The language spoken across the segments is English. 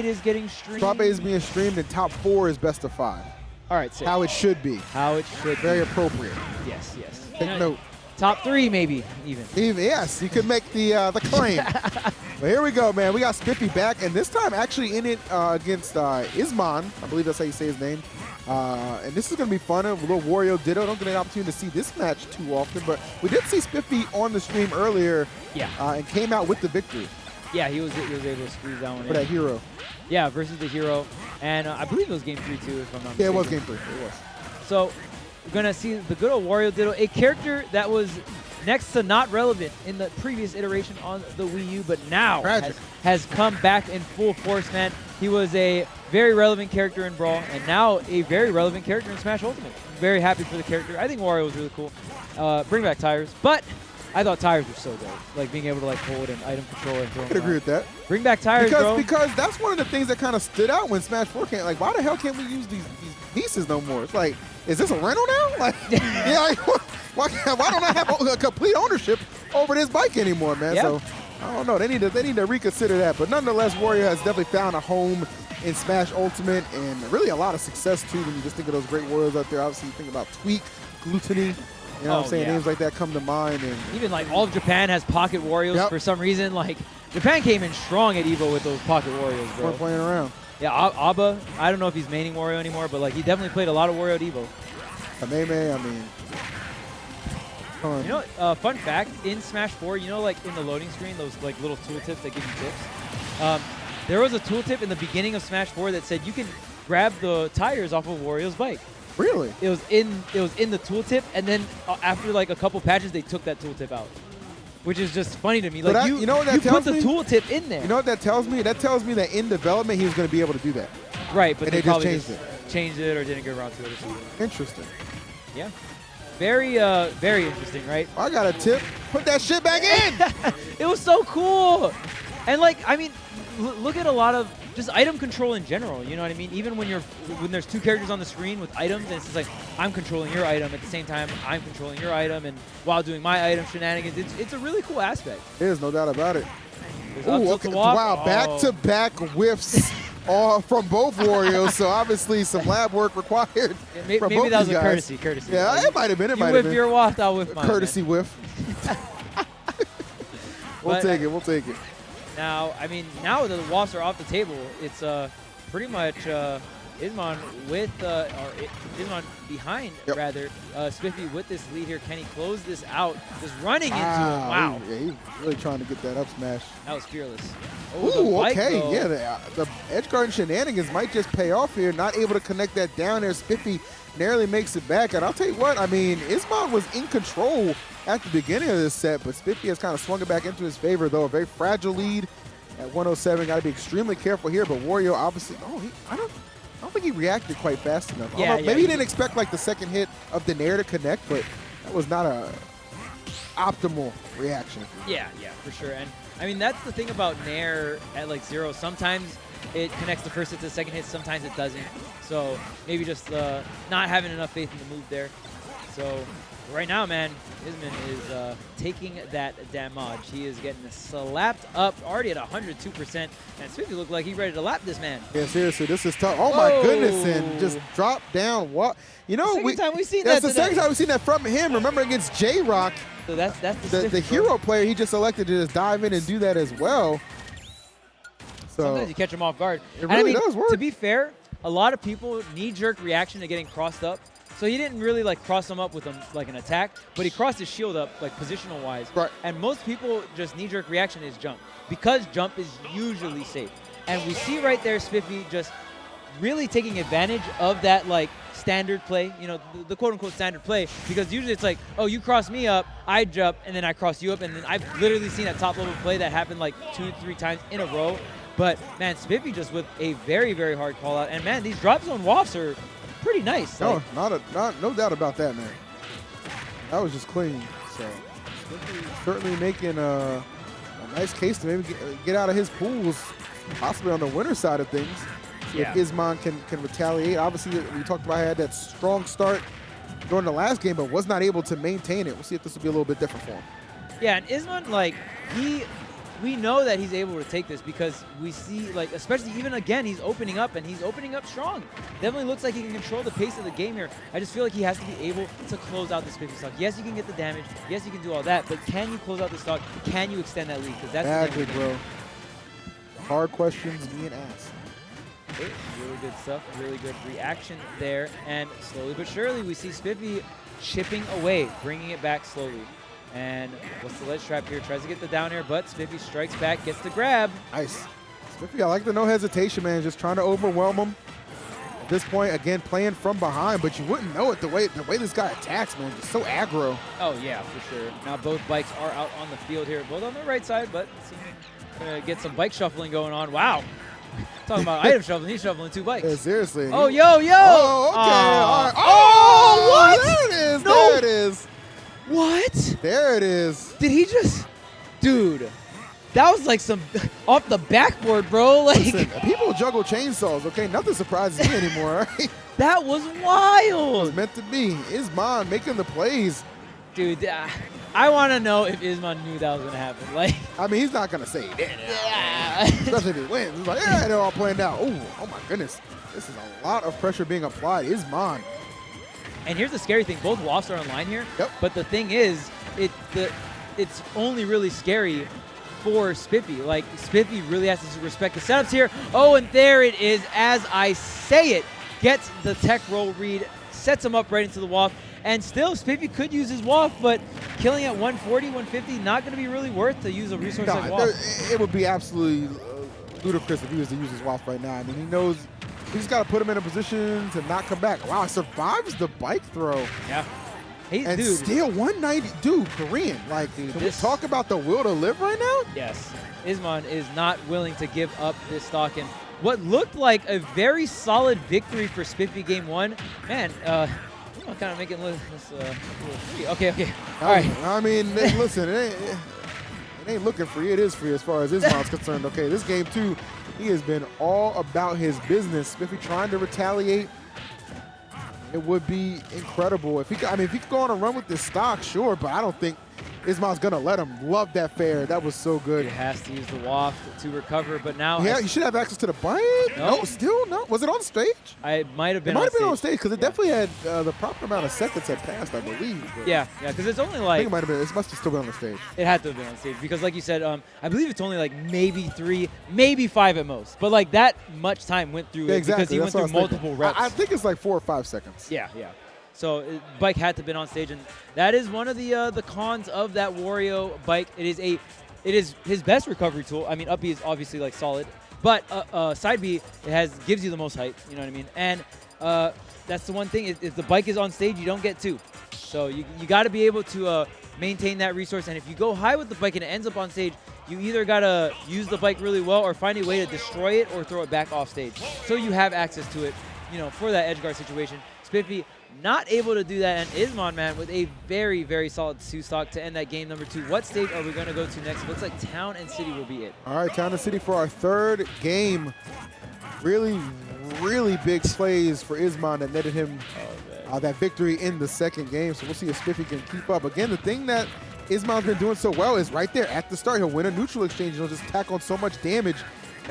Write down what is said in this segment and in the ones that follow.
is getting streamed. Top 8 is being streamed, and top 4 is best of 5. All right, sick. How it should be. How it should Very be. appropriate. Yes, yes. Take note. Top 3 maybe even. Yes, you could make the claim. But here we go, man. We got Spiffy back, and this time actually in it against Ismon. I believe that's how you say his name. And this is going to be fun. A little Wario Ditto. Don't get an opportunity to see this match too often, but we did see Spiffy on the stream earlier. Yeah. And came out with the victory. Yeah, he was able to squeeze that one for in. that hero. Yeah, versus the hero. And I believe it was game 3 too, if I'm not mistaken. Yeah, it was game 3. It was. So we're going to see the good old Wario Ditto, a character that was next to not relevant in the previous iteration on the Wii U, but now has come back in full force, man. He was a very relevant character in Brawl, and now a very relevant character in Smash Ultimate. Very happy for the character. I think Wario was really cool. Bring back tires, but I thought tires were so good. Like being able to like hold an item controller and throw them. I could agree with that. Bring back tires, bro. Because that's one of the things that kind of stood out when Smash 4 came. Like, why the hell can't we use these pieces no more? It's like, is this a rental now? Like, yeah, like, why don't I have a complete ownership over this bike anymore, man? Yeah. So I don't know. They need to reconsider that. But nonetheless, Wario has definitely found a home in Smash Ultimate, and really a lot of success too when you just think of those great Warriors out there. Obviously, you think about Tweak, Gluttony. You know what I'm saying? Yeah. Names like that come to mind. And even like all of Japan has pocket Warriors for some reason. Like Japan came in strong at Evo with those pocket Warriors, bro. We're playing around. Yeah, Abba, I don't know if he's maining Wario anymore, but like he definitely played a lot of Wario at Evo. Kameme, I mean. You know, fun fact, in Smash 4, you know, like in the loading screen, those like little tooltips that give you tips? There was a tooltip in the beginning of Smash 4 that said you can grab the tires off of Wario's bike. Really? It was in the tooltip, and then after like a couple patches, they took that tooltip out, which is just funny to me. Like you know what that you tells put the me? tooltip in there. You know what that tells me? That tells me that in development he was going to be able to do that. Right, but and they just probably changed it or didn't get around to it or something. Interesting. Yeah. Very, very interesting, right? I got a tip. Put that shit back in. It was so cool. And like, I mean, look at a lot of just item control in general. You know what I mean? Even when there's two characters on the screen with items, and it's just like I'm controlling your item at the same time I'm controlling your item, and while doing my item shenanigans, it's a really cool aspect. There's no doubt about it. Ooh, okay. Wow, back-to-back whiffs. All from both Warriors, so obviously some lab work required. Yeah, from maybe both that was these a guys. courtesy. Yeah, Like, it might have been. You whiff your waft, I'll whiff mine. Courtesy whiff. We'll take it. We'll take it. Now, I mean, now that the wafts are off the table, it's pretty much Ismon with Ismon behind rather. Spiffy with this lead here. Can he close this out? Just running into him. Wow. Yeah, he's really trying to get that up smash. That was fearless. Ooh, okay. Though. Yeah, the edge guard shenanigans might just pay off here. Not able to connect that down there. Spiffy narrowly makes it back. And I'll tell you what, I mean, Ismon was in control at the beginning of this set, but Spiffy has kind of swung it back into his favor, though. A very fragile lead at 107. Got to be extremely careful here. But Wario obviously, I don't think he reacted quite fast enough. Yeah, maybe he didn't expect like the second hit of the Nair to connect, but that was not a optimal reaction. Yeah, for sure. And I mean, that's the thing about Nair at like 0. Sometimes it connects the first hit to the second hit, sometimes it doesn't. So maybe just not having enough faith in the move there. So right now, man, Ismon is taking that damage. He is getting slapped up, already at 102%. And Spiffy looked like he's ready to lap this man. Yeah, seriously, this is tough. Oh my goodness, and just drop down. What? You know, second time we've seen that's that the second time we've seen that from him. Remember against J-Rock, so that's the hero player, he just elected to just dive in and do that as well. So sometimes you catch him off guard. It really does work. To be fair, a lot of people knee-jerk reaction to getting crossed up. So he didn't really like cross him up with like an attack, but he crossed his shield up like positional wise. Right. And most people just knee-jerk reaction is jump, because jump is usually safe. And we see right there Spiffy just really taking advantage of that like standard play, you know, the quote-unquote standard play, because usually it's like, oh, you cross me up, I jump, and then I cross you up, and then I've literally seen a top-level play that happened like 2-3 times in a row. But man, Spiffy just with a very, very hard call-out, and man, these drop zone wafts are pretty nice. No, no doubt about that, man. That was just clean. So certainly making a nice case to maybe get out of his pools, possibly on the winner side of things. See if Ismon can retaliate. Obviously, we talked about how he had that strong start during the last game, but was not able to maintain it. We'll see if this will be a little bit different for him. Yeah, and Ismon, like, he we know that he's able to take this because we see, like, especially even again, he's opening up and he's opening up strong. Definitely looks like he can control the pace of the game here. I just feel like he has to be able to close out this Spiffy stock. Yes, you can get the damage. Yes, you can do all that, but can you close out the stock? Can you extend that lead? Because that's exactly, bro. Hard questions being asked. Okay, really good stuff. Really good reaction there. And slowly but surely, we see Spiffy chipping away, bringing it back slowly. And what's the ledge trap here? Tries to get the down air, but Spiffy strikes back, gets the grab. Nice. Spiffy, I like the no hesitation, man. Just trying to overwhelm him. At this point, again, playing from behind, but you wouldn't know it the way this guy attacks, man. Just so aggro. Oh, yeah, for sure. Now both bikes are out on the field here, both on the right side, but gonna get some bike shuffling going on. Wow. Talking about item shuffling, he's shuffling 2 bikes. Yeah, seriously. Oh, yo, yo! Oh, okay. All right. Oh, what? There it is. No. There it is. What? There it is. Did he just... Dude, that was like some off the backboard, bro. Like, Listen, people juggle chainsaws, okay? Nothing surprises me anymore, all right? that was It wild. was meant to be. Ismon making the plays. Dude, I want to know if Ismon knew that was going to happen. Like, I mean, he's not going to say it. yeah. Especially if he wins. He's like, yeah, they're all playing out. Oh my goodness. This is a lot of pressure being applied. Ismon. And here's the scary thing. Both WAFs are online here. Yep. But the thing is, it's only really scary for Spiffy. Like, Spiffy really has to respect the setups here. Oh, and there it is. As I say it, gets the tech roll read, sets him up right into the WAF. And still, Spiffy could use his WAF, but killing at 140, 150, not going to be really worth to use a resource like WAF. It would be absolutely ludicrous if he was to use his WAF right now. I mean, he knows he's got to put him in a position to not come back. Wow, survives the bike throw. Yeah. And dude, still 190. Dude, Korean. Like, dude, can we talk about the will to live right now? Yes. Ismon is not willing to give up this stock. And what looked like a very solid victory for Spiffy game 1. Man, I'm kind of making this okay. All right. I mean, listen, it ain't looking free. It is free as far as Ismon's concerned. Okay, this game 2, he has been all about his business. Spiffy trying to retaliate. It would be incredible if he could go on a run with this stock, sure, but I don't think Ismon's gonna let him. Love that fair. That was so good. He has to use the WAF to recover, but now yeah, you should have access to the bike. No, still no. Was it on stage? I might have been. It might have been on stage because it definitely had the proper amount of seconds had passed, I believe. Yeah, because it's only I like think it might have been. It must have still been on the stage. it had to have been on stage because, like you said, I believe it's only like maybe 3, maybe 5 at most. But like that much time went through it because he went through multiple reps. I think it's like 4 or 5 seconds. Yeah. So bike had to have been on stage, and that is one of the cons of that Wario bike. It is his best recovery tool. I mean, up B is obviously like solid, but side B gives you the most height. You know what I mean? And that's the one thing. If the bike is on stage, you don't get 2. So you got to be able to maintain that resource. And if you go high with the bike and it ends up on stage, you either got to use the bike really well or find a way to destroy it or throw it back off stage. So you have access to it, for that edge guard situation. Spiffy not able to do that, and Ismon, man, with a very, very solid 2 stock to end that game number 2. What stage are we going to go to next? It looks like Town and City will be it. All right, Town and City for our 3rd game. Really, really big plays for Ismon that netted him that victory in the 2nd game. So we'll see if Spiffy can keep up. Again, the thing that Ismon's been doing so well is right there at the start. He'll win a neutral exchange. He'll just tack on so much damage.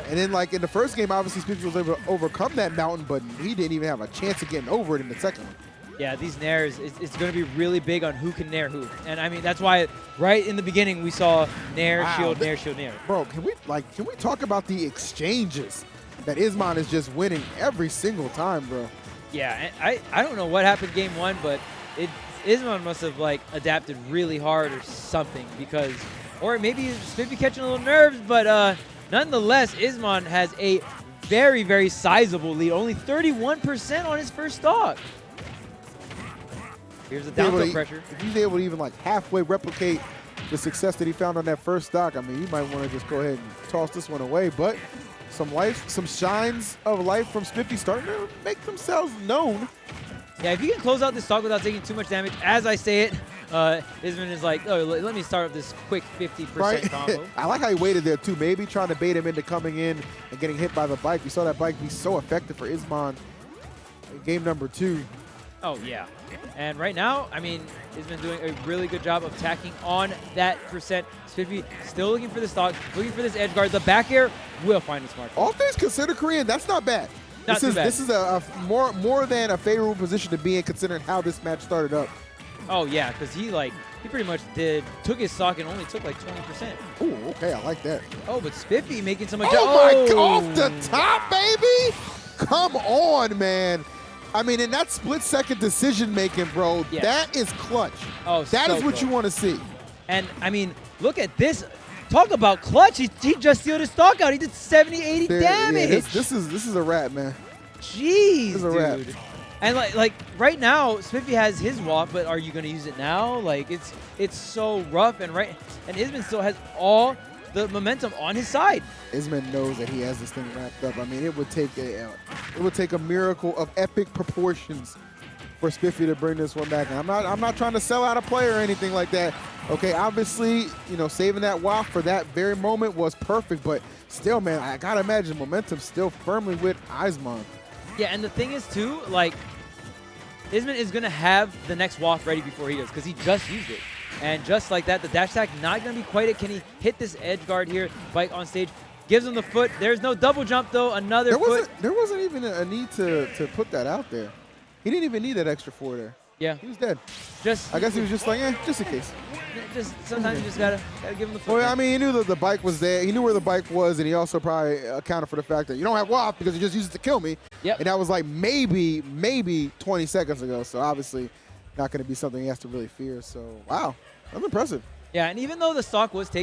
And then, like, in the 1st game, obviously, Spiffy was able to overcome that mountain, but he didn't even have a chance of getting over it in the 2nd one. Yeah, these nairs, it's going to be really big on who can nair who. And, I mean, that's why right in the beginning we saw nair, shield, nair, shield, nair. Bro, can we talk about the exchanges that Ismon is just winning every single time, bro? Yeah, and I don't know what happened game 1, but Ismon must have, like, adapted really hard or something because, or maybe Spiffy catching a little nerves, but nonetheless, Ismon has a very, very sizable lead, only 31% on his first stock. Here's the down throw pressure. If he's able to even like halfway replicate the success that he found on that first stock, I mean, you might want to just go ahead and toss this one away. But some shines of life from Spiffy starting to make themselves known. Yeah, if you can close out this stock without taking too much damage, as I say it, Ismon is like, oh, let me start with this quick 50% combo. I like how he waited there, too. Maybe trying to bait him into coming in and getting hit by the bike. We saw that bike be so effective for Ismon in game number 2. Oh, yeah. And right now, I mean, he's been doing a really good job of tacking on that percent. Spiffy still looking for the stock, looking for this edge guard. The back air will find a smart. All things considered, Korean, that's not bad. Not too bad. This is a more than a favorable position to be in, considering how this match started up. Oh, yeah, because he pretty much took his stock and only took like 20%. Ooh, okay, I like that. Oh, but Spiffy making some Oh, my, off the top, baby. Come on, man. I mean, in that split-second decision-making, bro, yes. That is clutch. Oh, that is what you want to see. And, I mean, look at this. Talk about clutch. He just sealed his stock out. He did 70, 80 damage. Yeah, this is a wrap, man. Jeez, this is a wrap. dude. And, like right now, Spiffy has his wall, but are you going to use it now? Like, it's so rough. And Ismon still has all the momentum on his side. Ismon knows that he has this thing wrapped up. I mean, it would take a miracle of epic proportions for Spiffy to bring this one back. And I'm not trying to sell out a player or anything like that. Okay, obviously, saving that WAF for that very moment was perfect, but still, man, I gotta imagine momentum still firmly with Ismon. Yeah, and the thing is too, like, Ismon is gonna have the next WAF ready before he does, because he just used it. And just like that, the dash attack not gonna be quite it. Can he hit this edge guard here? Bike on stage. Gives him the foot. There's no double jump though. Another foot. There wasn't even a need to put that out there. He didn't even need that extra 4 there. Yeah. He was dead. I guess he was just like, just in case. Sometimes you just gotta give him the foot. Well, I mean, he knew that the bike was there. He knew where the bike was, and he also probably accounted for the fact that you don't have WAP because you just used it to kill me. Yep. And that was like maybe 20 seconds ago. So obviously not going to be something he has to really fear. So, wow, that's impressive. Yeah, and even though the stock was taken